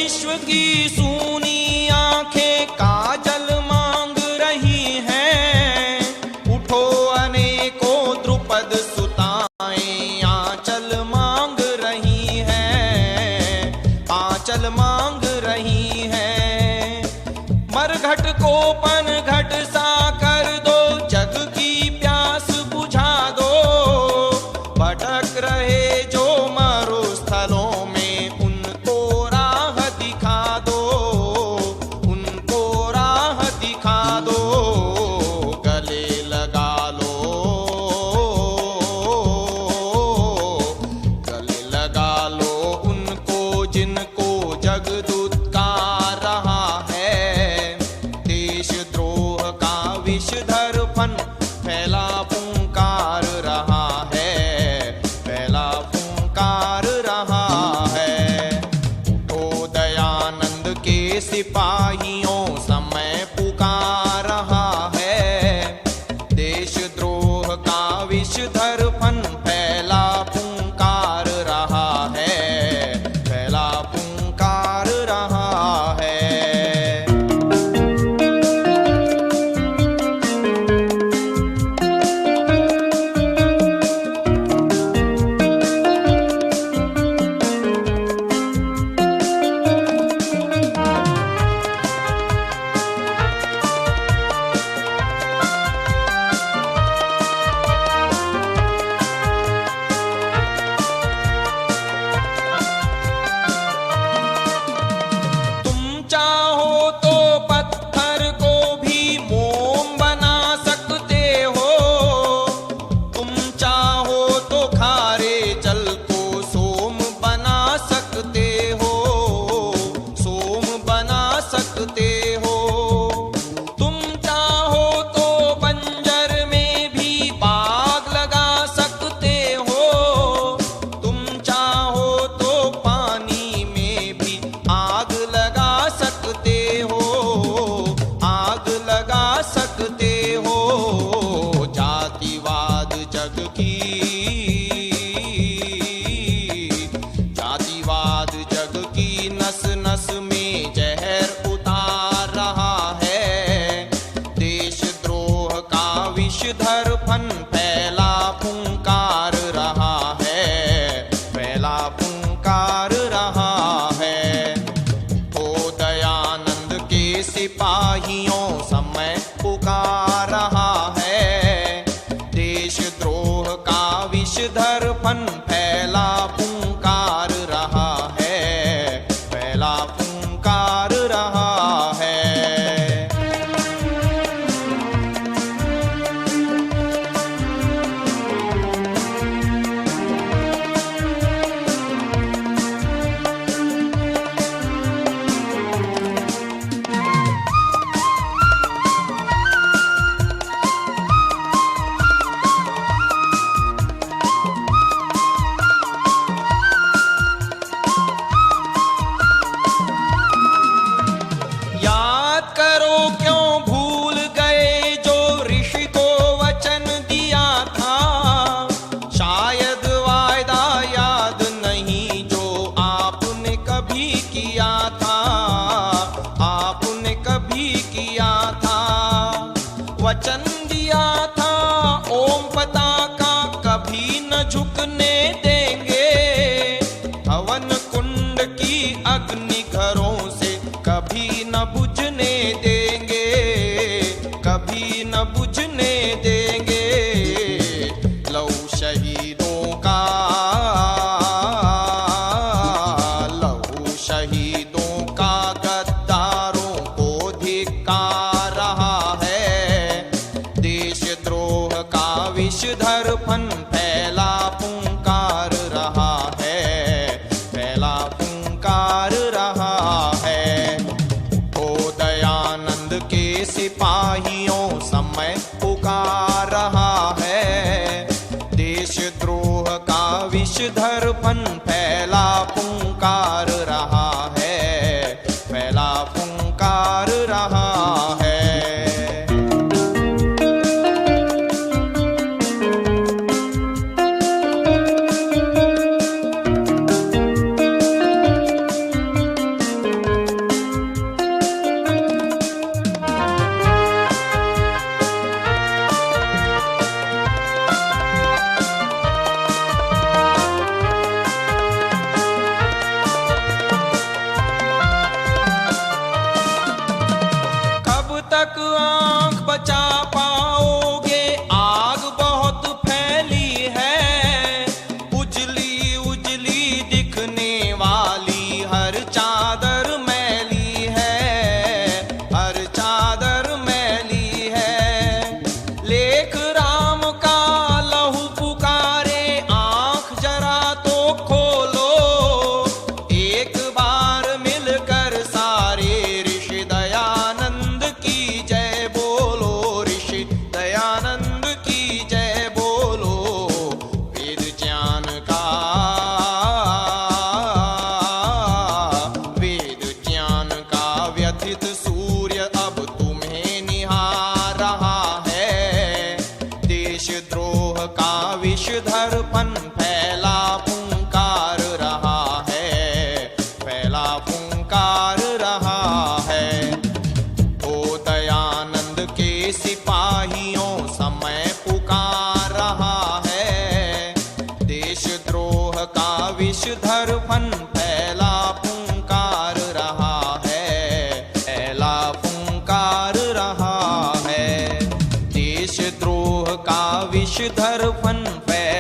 विश्व की सूनी आंखें काजल मांग रही हैं, उठो अनेकों द्रुपद सुताएं आंचल मांग रही हैं, आंचल मांग रही हैं। मरघट को पनघट सा कर दो, जग की प्यास बुझा दो। भटक रहे जो मरुस्थलों में, उनको राह दिखा दो, उनको राह दिखा दो। गले लगा लो, गले लगा लो उनको जिनको जग दुत्कार रहा है। देशद्रोह का विषधर फन फैला फूंकार रहा है, फैला फूंकार रहा है। उठो दयानंद के सिपाहियों, समय पुकार रहा है। देशद्रोह का विषधर फन फैला फूंकार रहा है, फैला फूंकार रहा है। विषधर फन फैला फूंकार रहा है, फैला फूंकार रहा है। ओ दयानंद के सिपाहियों, समय पुकार रहा है। देशद्रोह का विषधर फन फैला फूंकार रहा है, फैला फूंकार रहा है। वचन दिया था ओम पताका कभी न झुकने देंगे। हवन कुंड की अग्नि घरों से कभी न बुझने देंगे, कभी न बुझने देंगे। लहू शहीदों का, लहू शहीदों का गद्दारों को धिक्कार रहा है। देशद्रोह का विषधर फन फैला फूंकार रहा है, फैला फूंकार रहा है। ओ दयानंद विषधर फन फैला फूंकार रहा है, फैला फूंकार रहा है। देशद्रोह का विषधर फन फैला